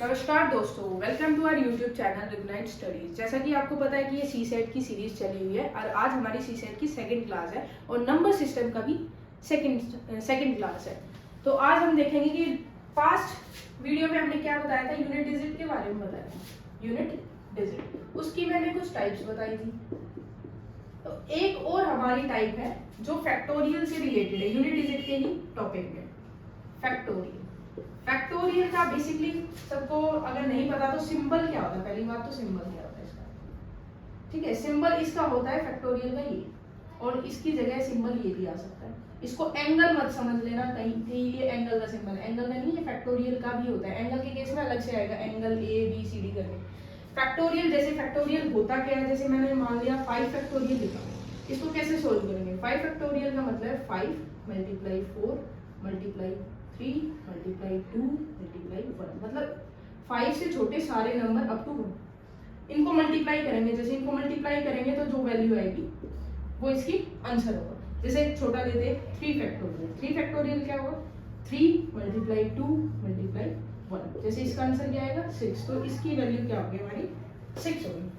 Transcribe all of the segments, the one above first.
नमस्कार दोस्तों, welcome to our YouTube channel Reignite Studies. जैसा कि आपको पता है कि ये सी सेट की सीरीज चली हुई है और आज हमारी सी सेट की सेकंड क्लास है और नंबर सिस्टम का भी सेकंड क्लास है। तो आज हम देखेंगे कि पास्ट वीडियो में हमने क्या बताया था, यूनिट डिजिट के बारे में बताया था। यूनिट डिजिट उसकी मैंने कुछ टाइप्स बताई थी। तो एक और हमारी टाइप है जो फैक्टोरियल से रिलेटेड है, यूनिट डिजिट के ही टॉपिक में। फैक्टोरियल फैक्टोरियल का बेसिकली सबको अगर नहीं पता तो सिंबल क्या होता है, पहली बात तो सिंबल क्या होता है इसका, ठीक है। सिंबल इसका होता है फैक्टोरियल का ये, और इसकी जगह सिंबल ये भी आ सकता है। इसको एंगल मत समझ लेना कहीं कि ये एंगल का सिंबल है, एंगल का नहीं, ये फैक्टोरियल का भी होता है। एंगल के केस में अलग से आएगा, angle A B C D करके। फैक्टोरियल जैसे फैक्टोरियल होता क्या है, जैसे मैंने मान लिया 5 फैक्टोरियल लिखा, इसको कैसे सोल्व करेंगे। 5 फैक्टोरियल का मतलब 5 मल्टीप्लाई 4 मल्टीप्लाई 3 मल्टीप्लाई 2 मल्टीप्लाई 1, मतलब 5 से छोटे सारे नंबर अप टू 1 इनको मल्टीप्लाई करेंगे। जैसे इनको मल्टीप्लाई करेंगे तो जो वैल्यू आएगी वो इसकी आंसर होगा। जैसे छोटा लेते हैं 3 फैक्टोरियल। 3 फैक्टोरियल क्या होगा, 3 मल्टीप्लाई 2 मल्टीप्लाई 1, जैसे इसका आंसर क्या आएगा 6, तो इसकी वैल्यू क्या होगी हमारी 6 होगी।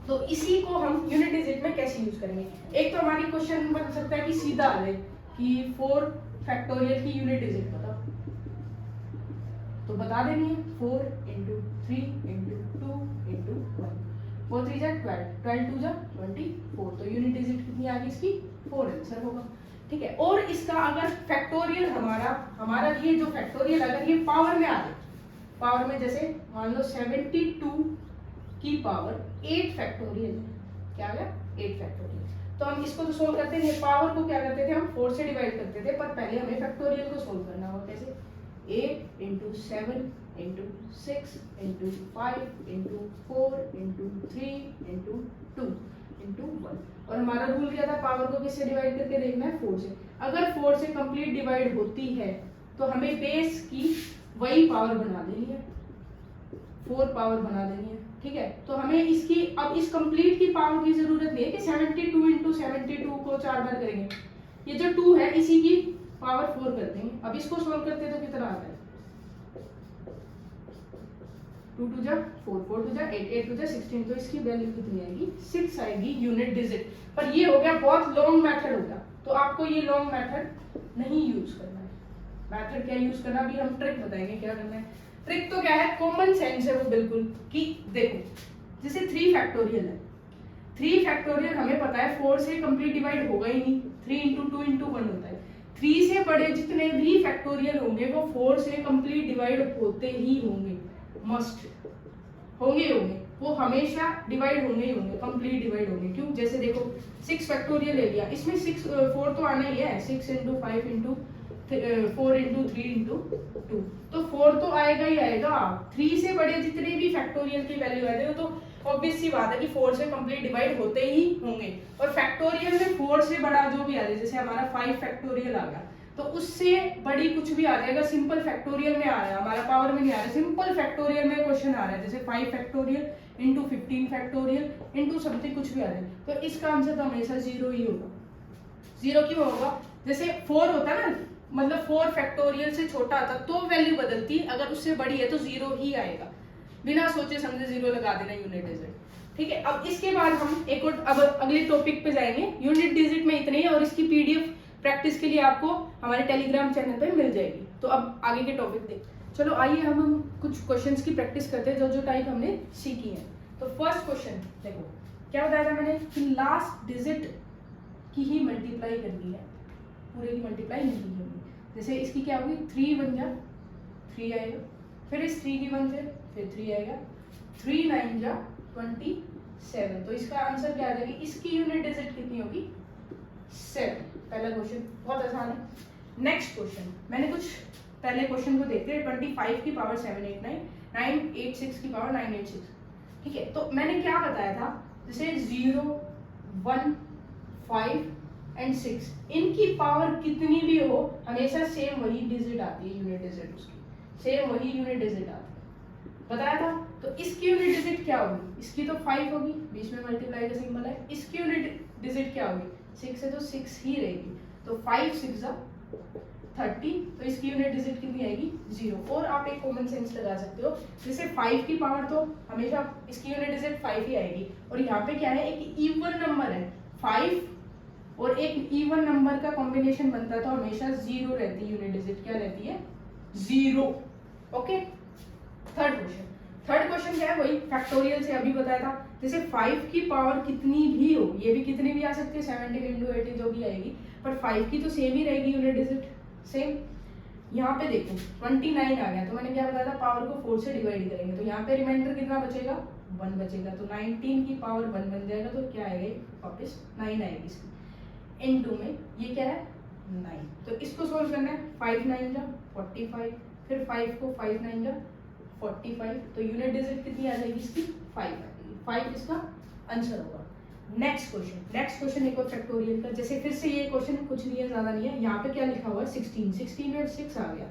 तो इसी को हम यूनिट डिजिट में कैसे यूज करेंगे। एक तो हमारी क्वेश्चन बन सकता है कि सीधा आ जाए कि 4 फैक्टोरियल की यूनिट डिजिट बताओ, तो बता देनी है 4 इंटू 3 इंटू 2 इंटू 1, 4 3 जा 12, 12 2 जा 24, तो यूनिट डिजिट कितनी आ गई इसकी 4 आंसर होगा, ठीक है। और इसका अगर फैक्टोरियल हमारा ये जो फैक्टोरियल अगर ये पावर में आ जाए, पावर में जैसे मान लो 72 की पावर 8 फैक्टोरियल, क्या आ गया 8 फैक्टोरियल, तो हम इसको तो सोल्व करते हैं। पावर को क्या करते थे हम 4 से डिवाइड करते थे, पर पहले हमें फैक्टोरियल को सोल्व करना होगा। कैसे 8 into 7 into 6 into 5 into 4 into 3 into 2 into 1, और हमारा रूल क्या था, पावर को किससे डिवाइड करके देखना है 4 से। अगर 4 से कंप्लीट डिवाइड होती है तो हमें बेस की वही पावर बना देनी है, 4 पावर बना देनी है, ठीक है। तो हमें इसकी अब इस कंप्लीट की पावर की जरूरत नहीं है कि 72 इंटू 72 को 4 बार करेंगे, ये जो 2 है इसी की पावर 4 कर देंगे। अब इसको सोल्व करते तो कितना आता है, 2 2 जा 4 4 2 जा 8 8 2 जा 16, तो इसकी वैल्यू कितनी आएगी 6 आएगी यूनिट डिजिट। पर ये हो गया बहुत लॉन्ग मेथड हो गया, तो आपको ये लॉन्ग मेथड नहीं यूज करना है। मेथड क्या यूज करना, अभी हम ट्रिक बताएंगे क्या करना है। ट्रिक तो क्या है, कॉमन सेंस है वो बिल्कुल, कि देखो जैसे 3 फैक्टोरियल है, 3 फैक्टोरियल हमें पता है 4 से कंप्लीट डिवाइड होगा ही नहीं, 3 इंटू 2 इंटू 1 होता है। 3 से बड़े जितने भी फैक्टोरियल होंगे वो 4 से कंप्लीट डिवाइड होते ही होंगे, मस्ट होंगे, वो हमेशा डिवाइड होंगे ही होंगे, कंप्लीट डिवाइड होंगे। क्यों, जैसे देखो 6 फैक्टोरियल ले लिया, इसमें 4 तो आना ही है, 6 इंटू 5 इंटू 4 इंटू 3 इंटू 2, तो 4 तो आएगा ही आएगा। 3 से बड़े जितने भी फैक्टोरियल की वैल्यू आ जाए तो ऑब्वियस सी बात है कि 4 से कंप्लीट डिवाइड होते ही होंगे। और फैक्टोरियल में 4 से बड़ा जो भी आ जाए, जैसे हमारा 5 फैक्टोरियल आ गया, तो उससे बड़ी कुछ भी आ जाएगा। सिंपल फैक्टोरियल में आ रहा है, हमारा पावर में नहीं आ रहा है, सिंपल फैक्टोरियल में क्वेश्चन आ रहा है, जैसे 5 factorial into 15 factorial into something कुछ भी आ जाए, तो इसका आंसर तो हमेशा 0 ही होगा। 0 क्यों होगा, जैसे 4 होता है ना, मतलब 4 फैक्टोरियल से छोटा आता तो वैल्यू बदलती, अगर उससे बड़ी है तो 0 ही आएगा, बिना सोचे समझे 0 लगा देना यूनिट डिजिट, ठीक है। अब इसके बाद हम एक और अब अगले टॉपिक पे जाएंगे। यूनिट डिजिट में इतने ही, और इसकी पीडीएफ प्रैक्टिस के लिए आपको हमारे टेलीग्राम चैनल पे मिल जाएगी। तो अब आगे के टॉपिक देख, चलो आइए हम कुछ क्वेश्चंस की प्रैक्टिस करते हैं जो टाइप हमने सीखी है। तो फर्स्ट क्वेश्चन देखो, क्या बताया था मैंने कि लास्ट डिजिट की ही मल्टीप्लाई करनी है, पूरे की मल्टीप्लाई नहीं करनी। जैसे इसकी क्या होगी, 3 1 जा 3 आएगा, फिर इस 3 की 1 से फिर 3 आएगा, 3 9 जा 27, तो इसका आंसर क्या आ जाएगी, इसकी यूनिट डिजिट कितनी होगी 7। पहला क्वेश्चन बहुत आसान है। नेक्स्ट क्वेश्चन, मैंने कुछ पहले क्वेश्चन को देखते हैं। 25 की पावर 789, 986 की पावर 986, ठीक है। तो मैंने क्या बताया था, जैसे 0 1 5 एंड 6, इनकी पावर कितनी भी हो हमेशा सेम वही डिजिट आती है, यूनिट डिजिट उसकी सेम वही यूनिट डिजिट आती है, बताया था। तो इसकी यूनिट डिजिट क्या होगी, इसकी तो 5 होगी, बीच में मल्टीप्लाई का सिंबल है। इसकी यूनिट डिजिट क्या होगी 6 है, तो 6 ही रहेगी, तो 5 6 जा 30, तो इसकी यूनिट डिजिट कितनी आएगी 0। और आप एक कॉमन सेंस लगा सकते हो, जैसे 5 की पावर तो हमेशा इसकी यूनिट डिजिट 5 ही आएगी, और यहाँ पे क्या है, एक इवन नंबर है 5 और एक इवन नंबर का कॉम्बिनेशन बनता है, तो हमेशा 0 रहती है यूनिट डिजिट, क्या रहती है 0। ओके, थर्ड क्वेश्चन क्या है, वही फैक्टोरियल से अभी बताया था, जैसे 5 की पावर कितनी भी हो, ये भी कितनी भी आ सकती है 70 इंटू 80 जो भी आएगी, पर 5 की तो सेम ही रहेगी यूनिट डिजिट सेम। यहाँ पे देखो 29 आ गया, तो मैंने क्या बताया था, पावर को 4 से डिवाइड करेंगे, तो यहाँ पे रिमाइंडर कितना बचेगा 1 बचेगा, तो 19 की पावर 1 बन जाएगा, तो क्या आएगा वापस 9 आएगी इसकी। इन 2 में ये क्या है 9, तो इसको सोल्व करना है, 5 9 जा 45, फिर 5 को 5 9 जा 45, तो यूनिट डिजिट कितनी आ जाएगी इसकी 5 आएगी, 5 इसका आंसर होगा। नेक्स्ट क्वेश्चन एक और फैक्टोरियल का, जैसे फिर से ये क्वेश्चन कुछ नहीं है, ज्यादा नहीं है, यहाँ पे क्या लिखा हुआ है 16 में 6 आ गया,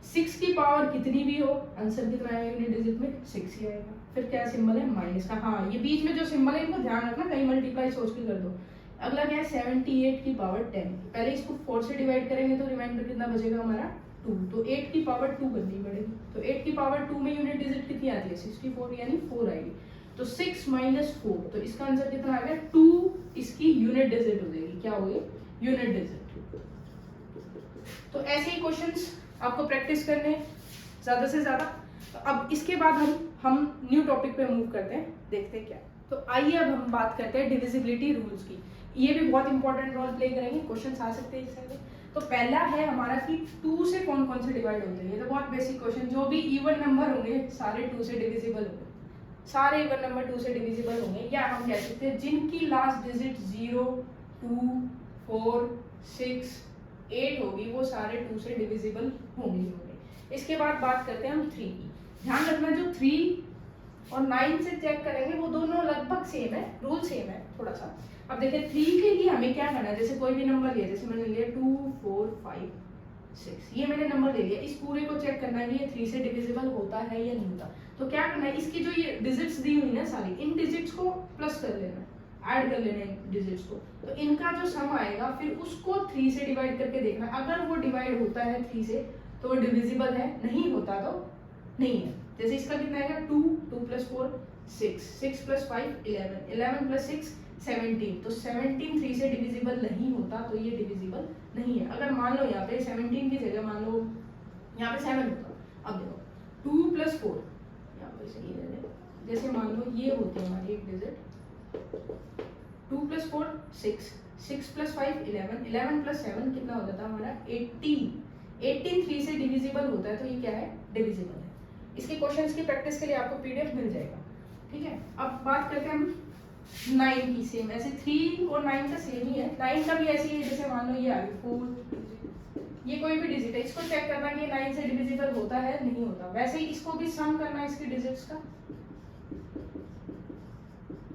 6 की पावर कितनी भी हो, आंसर कितना आएगा यूनिट डिजिट में 6 ही आएगा। फिर क्या सिंबल है माइनस का, हाँ ये बीच में जो सिंबल है इनको ध्यान रखना, कहीं मल्टीप्लाई सोच के कर दो। अगला क्या है 78 की पावर 10, पहले इसको 4 से डिवाइड करेंगे तो रिमाइंडर कितना बचेगा हमारा 2, तो 8 की पावर 2 करनी पड़ेगी, तो 8 की पावर 2 में यूनिट डिजिट कितनी आती है 64, यानी 4 आएगी, तो 6 माइनस 4, तो इसका आंसर कितना आ गया 2, इसकी यूनिट डिजिट हो जाएगी, क्या हो गई यूनिट डिजिट। तो ऐसे ही क्वेश्चंस आपको प्रैक्टिस करने ज्यादा से ज्यादा। तो अब इसके बाद हम न्यू टॉपिक पे मूव करते हैं, देखते हैं क्या। तो आइए अब हम बात करते हैं डिविजिबिलिटी रूल्स की, ये भी बहुत इंपॉर्टेंट रोल प्ले करेंगे, क्वेश्चन आ सकते हैं इससे। तो पहला है हमारा कि 2 से कौन कौन से डिवाइड होते हैं, ये तो बहुत बेसिक क्वेश्चन, जो भी इवन नंबर होंगे सारे 2 से डिविजिबल होंगे, सारे इवन नंबर 2 से डिविजिबल होंगे, या हम कह सकते हैं जिनकी लास्ट डिजिट 0 2 4 6 8 होगी वो सारे 2 से डिविजिबल होंगे। इसके बाद बात करते हैं हम 3 की, ध्यान रखना जो 3 और 9 से चेक करेंगे वो दोनों लगभग सेम है, रूल सेम है थोड़ा सा। अब देखिए 3 के लिए हमें क्या करना है, जैसे कोई भी नंबर लिया, जैसे मैंने लिया 2 4 5 6, ये मैंने नंबर ले लिया, इस पूरे को चेक करना है कि ये 3 से डिविजिबल होता है या नहीं होता। तो क्या करना है, इसकी जो ये डिजिट्स दी हुई ना सारी, इन डिजिट्स को प्लस कर लेना, ऐड कर लेना इन डिजिट्स को, तो इनका जो सम आएगा फिर उसको 3 से डिवाइड करके देखना, अगर वो डिवाइड होता है 3 से तो वो डिविजिबल है, नहीं होता तो नहीं है। जैसे इसका कितना आएगा 2 2 + 4 6 6 + 5 11 11 + 6 17, तो 17 3 से डिविजिबल नहीं होता, तो ये डिविजिबल नहीं है। अगर मान लो यहाँ पे 17 की जगह मान लो यहाँ पे 7 होता, अब देखो 2 + 4 यहाँ पे सही है, जैसे मान लो ये होती है हमारी एक डिजिट 2 + 4 6 6 + 5 11 11 + 7 कितना हो जाता है हमारा 18 3 से डिविजिबल होता है, तो ये क्या है डिविजिबल है। इसके क्वेश्चंस की प्रैक्टिस के लिए आपको पीडीएफ मिल जाएगा, ठीक है। अब बात करते हैं हम 9 की, सेम ऐसे 3 और 9 का सेम ही है, 9 का भी ऐसे ही है, जैसे मान लो ये आ गई 4, ये कोई भी डिजिट है, इसको चेक करना कि 9 से डिविजिबल होता है नहीं होता। वैसे ही इसको भी सम करना है इसकी डिजिट्स का,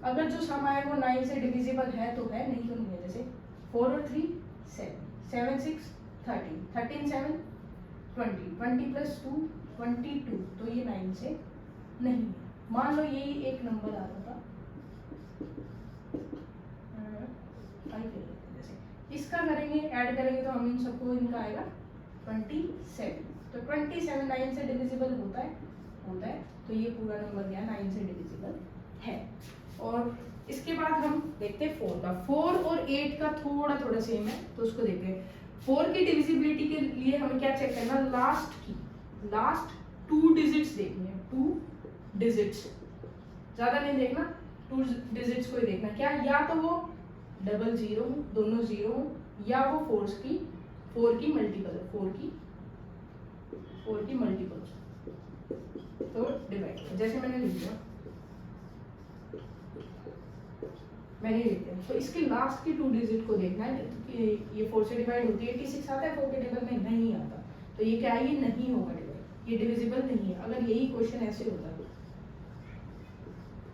अगर जो सम आए वो 9 से डिविजिबल है तो है, नहीं तो नहीं है। जैसे 4 और 3 7 7 6 13 13 7 20 20 + 2 22, तो ये 9 से नहीं है। मान लो यही एक नंबर आ रहा था, जैसे इसका करेंगे ऐड करेंगे तो हम इन सबको इनका आएगा 27, तो 27 9 से डिविजिबल होता है, तो ये पूरा नंबर क्या 9 से डिविजिबल है। और इसके बाद हम देखते हैं 4 का, 4 और 8 का थोड़ा सेम है, तो उसको देखते हैं। 4 की डिविजिबिलिटी के लिए हमें क्या चेक करना, लास्ट 2 डिजिट्स देखनी है, 2 डिजिट्स, ज्यादा नहीं देखना, 2 डिजिट्स को ही देखना, क्या या तो वो डबल 0 हो, दोनों 0 हो, या वो 4 की मल्टीपल, 4 की मल्टीपल, तो डिवाइड, जैसे मैंने लिख दिया, मैंने लिख दिया, तो इसके लास्ट की 2 डिजिट को देखना है कि ये 4 से डिवाइड होती है 86 आता है, 4 के टेबल में नहीं आता, तो ये क्या है, ये नहीं होगा डिवाइड, ये डिविजिबल नहीं है। अगर यही क्वेश्चन ऐसे होता है,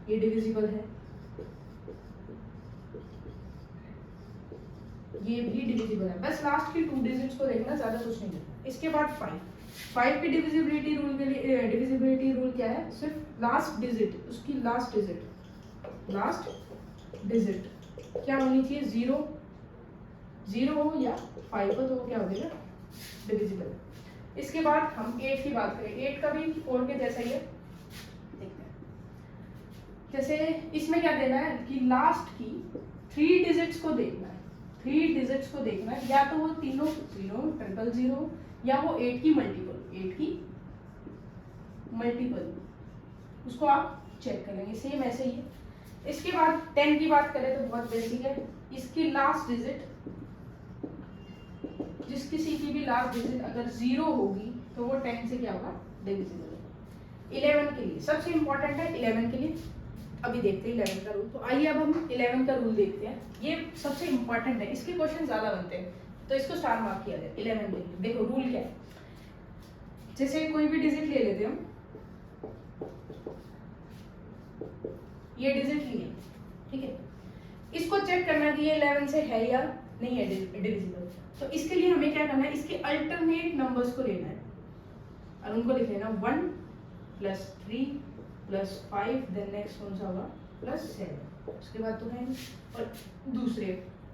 ये डिविजिबल है, ये भी डिविजिबल है, बस लास्ट की 2 डिजिट्स को देखना, ज्यादा कुछ नहीं देखना। इसके बाद 5 की डिविजिबिलिटी रूल के लिए, डिविजिबिलिटी रूल क्या है, सिर्फ लास्ट डिजिट, उसकी लास्ट डिजिट क्या होनी चाहिए, 0 हो या 5 हो, तो क्या हो जाएगा डिविजिबल है। इसके बाद हम 8 की बात करें, 8 का भी 4 के जैसा ही है। देखते हैं, जैसे इसमें क्या देना है कि लास्ट की 3 डिजिट्स को देखना है, 3 डिजिट्स को देखना है, या तो वो तीनों 0 ट्रिपल 0 या वो 8 की मल्टीपल, 8 की मल्टीपल, उसको आप चेक कर लेंगे। सेम ऐसे ही है। इसके बाद 10 की बात करें तो बहुत बेसिक है, इसकी लास्ट डिजिट, जिस किसी की भी लास्ट डिजिट अगर 0 होगी तो वो 10 से क्या होगा, डिविजिबल है। 11 के लिए सबसे इंपॉर्टेंट है, 11 के लिए अभी देखते हैं 11 का रूल। तो आइए अब हम 11 का रूल देखते हैं, ये सबसे इंपॉर्टेंट है, इसके क्वेश्चन ज्यादा बनते हैं, तो इसको स्टार मार्क किया जाए। 11 के लिए देखो रूल क्या है, जैसे कोई भी डिजिट ले लेते हम, ये डिजिट लिए, ठीक है, इसको चेक करना कि ये 11 से है या नहीं है डिविजिबल। तो इसके लिए हमें क्या करना है, इसके अल्टरनेट नंबर्स को लेना है और उनको लिख लेना 1 + 3 + 5, देन नेक्स्ट कौन सा होगा +7। उसके बाद तो है और दूसरे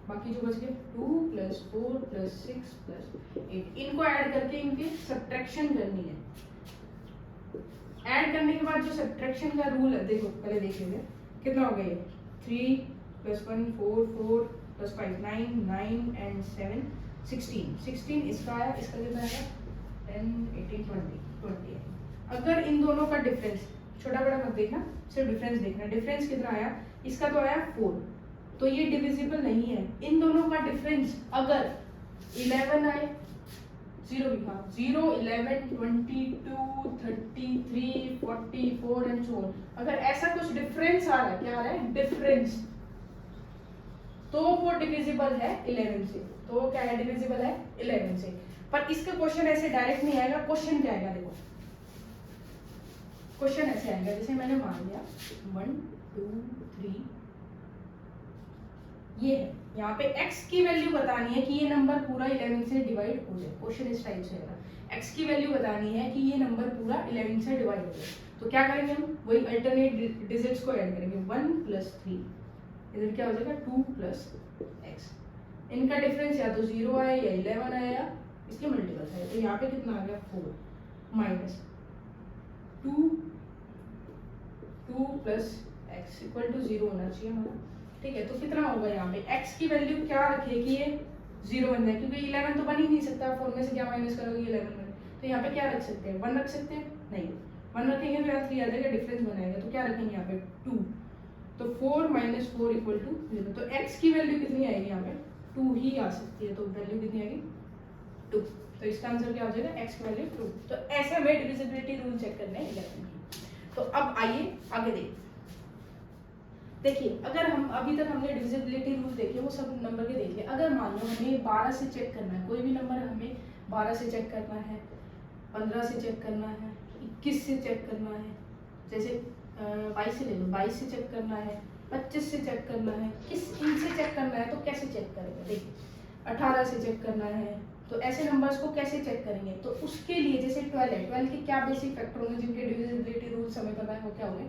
बाकी जो बच गए 2 + 4 + 6 + 8, इनको ऐड करके इनके सब्ट्रैक्शन करनी है। ऐड करने के बाद जो सब्ट्रैक्शन का रूल है, देखो पहले देख लीजिए कितना हो गया ये, 3 + 1 4 4 + 5 9 9 एंड 7 16 16 इसका आया, इसका कितना आया 10 18 20 है। अगर इन दोनों का डिफरेंस, छोटा बड़ा मत देखना, सिर्फ डिफरेंस देखना, डिफरेंस कितना आया, इसका तो आया 4, तो ये डिविजिबल नहीं है। इन दोनों का डिफरेंस अगर 11 आए, 0 भी, हाँ 0 11 22 33 44 एंड सो ऑन, अगर ऐसा कुछ डिफरेंस आ रहा है, क्या आ रहा है डिफरेंस, तो वो डिविजिबल है 11 से। तो वो क्या है, डिविजिबल है 11 से। पर इसका क्वेश्चन ऐसे डायरेक्ट नहीं आएगा, क्वेश्चन क्या आएगा, देखो क्वेश्चन ऐसे आएगा, जैसे मैंने मान लिया 1 2 3, ये है, यहाँ पे x की वैल्यू बतानी है कि ये नंबर पूरा 11 से डिवाइड हो जाए। क्वेश्चन इस टाइप से है, x की वैल्यू बतानी है कि ये नंबर पूरा 11 से डिवाइड हो जाए। तो क्या करेंगे हम, वही अल्टरनेट डिजिट्स को ऐड करेंगे, 1 + 3, इधर क्या हो जाएगा 2 + x, इनका डिफरेंस या तो 0 आया या 11 आया या इसके मल्टीपल है। तो यहाँ पे कितना आ गया 4 माइनस 2 + x = 0 होना चाहिए हमारा, ठीक है। तो कितना होगा यहाँ पे, x की वैल्यू क्या रखे कि ये 0 बन जाए, क्योंकि 11 तो बन ही नहीं सकता, 4 में से क्या माइनस करोगे 11 में, तो यहाँ पे क्या रख सकते हैं 1 रख सकते हैं, नहीं 1 रखेंगे तो यहाँ 3 आ जाएगा, डिफरेंस बनाएगा, तो क्या रखेंगे यहाँ पे 2, तो 4 - 4 = 0। तो x की वैल्यू कितनी आएगी यहाँ पे 2 ही आ सकती है, तो वैल्यू कितनी आएगी 2, तो इसका आंसर क्या हो जाएगा, x की वैल्यू 2। तो ऐसे हमें डिविजिबिलिटी रूल चेक करना है 11 की। तो अब आइए आगे देखिए, अगर हम अभी तक हमने डिविजिबिलिटी रूल देखे, वो सब नंबर के देखे, अगर मान लो हमें 12 से चेक करना है, कोई भी नंबर हमें 12 से चेक करना है, 15 से चेक करना है, 21 से चेक करना है, जैसे 22 से ले लो, 22 से चेक करना है, 25 से चेक करना है, किस इनसे चेक करना है, तो कैसे चेक करेंगे, देखिए 18 से चेक करना है, तो ऐसे नंबर्स को कैसे चेक करेंगे। तो उसके लिए जैसे 12 है, 12 के क्या बेसिक फैक्टर होंगे जिनके डिविजिबिलिटी रूल हमें पता है, वो क्या होंगे,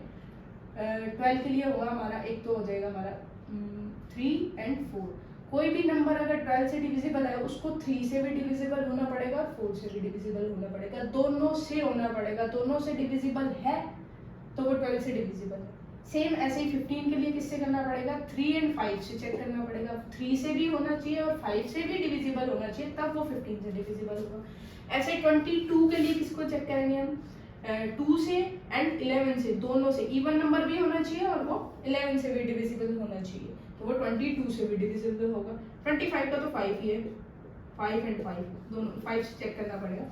12 के लिए होगा हमारा, एक तो हो जाएगा हमारा 3 और 4, कोई भी नंबर अगर 12 से डिविजिबल है उसको 3 से भी डिविजिबल होना पड़ेगा, 4 से भी डिविजिबल होना पड़ेगा, दोनों से होना पड़ेगा, दोनों से डिविजिबल है तो वो 12 से डिविजिबल है। सेम ऐसे ही 15 के लिए किससे करना पड़ेगा, 3 और 5 से चेक करना पड़ेगा, 3 से भी होना चाहिए और 5 से भी डिविजिबल होना चाहिए, तब वो 15 से डिविजिबल होगा। ऐसे 22 के लिए किसको चेक करेंगे हम, 2 से एंड 11 से, दोनों से इवन नंबर भी होना चाहिए और वो 11 से भी डिविजिबल होना चाहिए, तो वो 22 से भी डिविजिबल होगा। 25 का तो 5 ही है, 5 और 5 दोनों 5 से चेक करना पड़ेगा।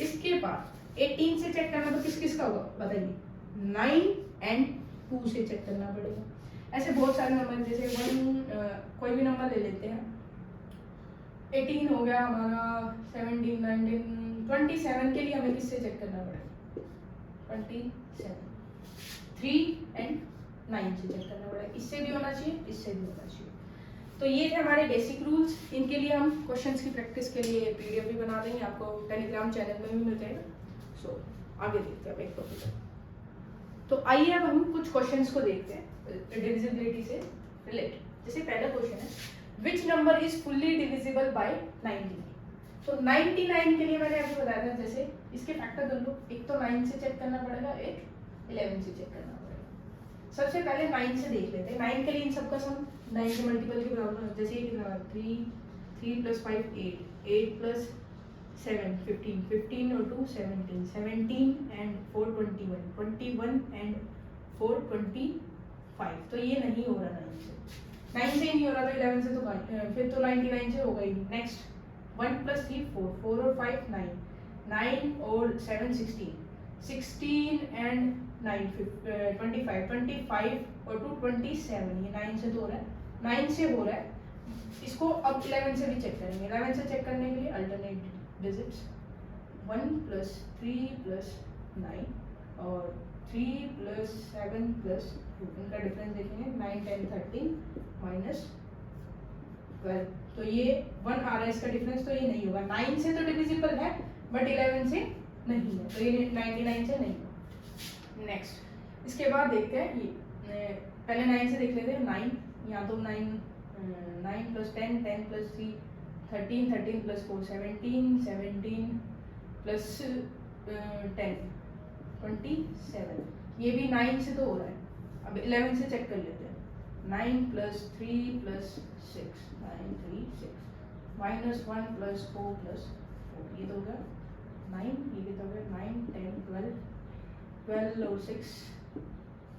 इसके बाद 18 से चेक करना तो किस किस का होगा बताइए, 9 और 2 से चेक करना पड़ेगा। ऐसे बहुत सारे नंबर, जैसे 1 कोई भी नंबर ले लेते हैं, 18 हो गया हमारा, 17 19 27 के लिए हमें किससे चेक करना पड़ेगा, 27 3 और 9 से चेक करना पड़ेगा, इससे भी होना चाहिए, इससे भी होना चाहिए। तो ये थे हमारे बेसिक रूल्स, इनके लिए हम क्वेश्चंस की प्रैक्टिस के लिए पीडीएफ भी बना देंगे, आपको टेलीग्राम चैनल में भी मिल जाएगा। सो आगे देखते हैं अब एक टॉपिक। तो आइए अब हम कुछ क्वेश्चंस को देखते हैं डिविजिबिलिटी से रिलेटेड। जैसे पहला क्वेश्चन है, which number is fully divisible by 19। तो 99 के लिए मैंने अभी बताया था, जैसे इसके फैक्टर कर लो, एक तो 9 से चेक करना पड़ेगा, एक 11 से चेक करना पड़ेगा। सबसे पहले 9 से देख लेते हैं। 9 के लिए इन सबका सम 9 के मल्टीपल के बराबर, जैसे ये कितना 3 + 5 8, 8 + 7 15, 15 और 2 17, 17 एंड 4 21, 21 एंड 4 25। तो ये नहीं हो रहा 9 से, 9 से ही नहीं हो रहा, तो 11 से तो फिर तो 99 से होगा ही। नेक्स्ट 1 + 3 4, 4 और 5 9, 9 और 7 16, 16 एंड 9 25, 25 और 2 27। ये 9 से तो हो रहा है, 9 से हो रहा है। इसको अब 11 से भी चेक करेंगे। 11 से चेक करने के लिए अल्टरनेट डिजिट्स 1 + 3 + 9 और 3 + 7 + 2, इनका डिफरेंस देखेंगे 9 10 13 -12। तो ये 1 आ रहा है इसका डिफरेंस, तो ये नहीं होगा। 9 से तो डिविजिबल है बट 11 से नहीं है, तो ये 99 से नहीं होगा। नेक्स्ट इसके बाद देखते हैं ये, पहले 9 से देख लेते हैं। 9 यहाँ तो 9 + 10 10 + 3 13, 13 + 4 17, 17 + 10 27। ये भी 9 से तो हो रहा है। अब 11 से चेक कर लेते हैं। 9 + 3 + 6 9 3 6 -1 + 4 + 4, ये तो हो गया 9, ये तो हो गया 9 10 12 12 और 6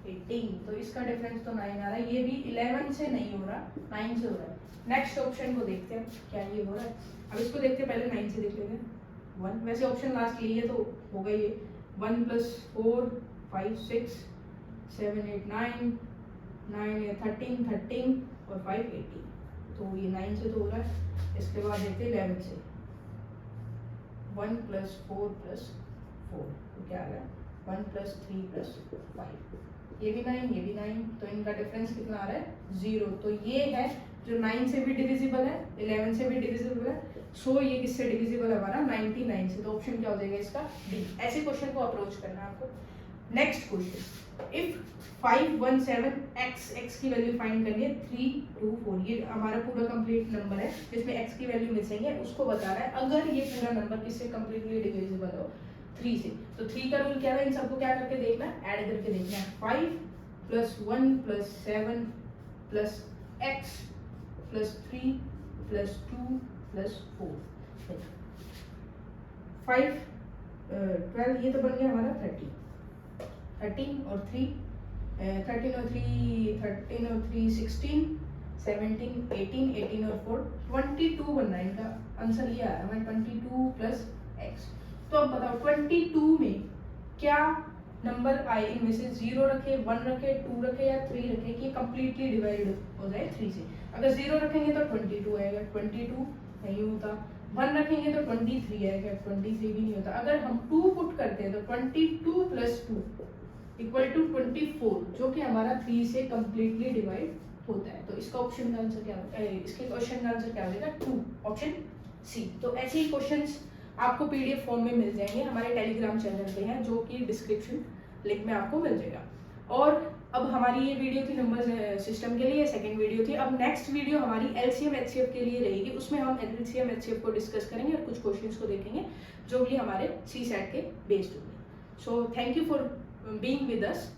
18। तो इसका डिफरेंस तो 9 आ रहा है। ये भी 11 से नहीं हो रहा, 9 से हो रहा है। नेक्स्ट ऑप्शन को देखते हैं क्या ये हो रहा है। अब इसको देखते हैं, पहले 9 से देख लेते हैं। 1 वैसे ऑप्शन लास्ट लिए है तो होगा ये 1 + 4 5 6 7 8 9 9 13 13 और 5 18। तो ये 9 से तो हो रहा है। इसके बाद देखते हैं 11 से। 1 + 4 + 4, तो क्या आ रहा है 1 + 3 + 5। ये भी 9, ये भी 9, तो इनका डिफरेंस कितना आ रहा है 0। तो ये है जो 9 से भी डिविजिबल है, 11 से भी डिविजिबल है। सो ये किससे डिविजिबल है हमारा 99 से। तो ऑप्शन क्या हो जाएगा इसका डी। ऐसे क्वेश्चन को अप्रोच करना है आपको। नेक्स्ट क्वेश्चन, इफ 517 x की वैल्यू फाइंड करनी है 3 2 4। ये हमारा पूरा कंप्लीट नंबर है जिसमें x की वैल्यू मिसिंग है, उसको बताना है। अगर ये पूरा नंबर किससे कंप्लीटली डिविजिबल हो 3 से, तो 3 का रूल क्या है, इन सबको क्या करके देखना है, ऐड करके देखना है। 5 + 1 + 7 + x + 3 + 2 + 4। 5 12, ये तो बन गया हमारा 30। 13 और 3 13 और 3 16 17 18 18 और 4 22 बनना है इनका आंसर। ये आया हमारा 22 + x। तो अब बताओ 22 में क्या नंबर आए, इनमें से 0 रखे, 1 रखे, 2 रखे या 3 रखे कि कंप्लीटली डिवाइड हो जाए 3 से। अगर 0 रखेंगे तो 22 आएगा, 22 नहीं होता। 1 रखेंगे तो 23 आएगा, 23 भी नहीं होता। अगर हम 2 पुट करते हैं तो 22 + 2 = 24, जो कि हमारा 3 से कंप्लीटली डिवाइड होता है। तो इसका ऑप्शन का आंसर क्या होगा, इसके क्वेश्चन का आंसर क्या हो जाएगा 2, ऑप्शन सी। तो ऐसे ही क्वेश्चंस आपको पीडीएफ फॉर्म में मिल जाएंगे, हमारे टेलीग्राम चैनल पे हैं, जो कि डिस्क्रिप्शन लिंक में आपको मिल जाएगा। और अब हमारी ये वीडियो थी नंबर सिस्टम के लिए, सेकंड वीडियो थी। अब नेक्स्ट वीडियो हमारी एलसीएम एचसीएफ के लिए रहेगी। उसमें हम एलसीएम एचसीएफ को डिस्कस करेंगे और कुछ क्वेश्चंस को देखेंगे जो भी हमारे सीसैट के बेस्ड होंगे। So thank you for being with us.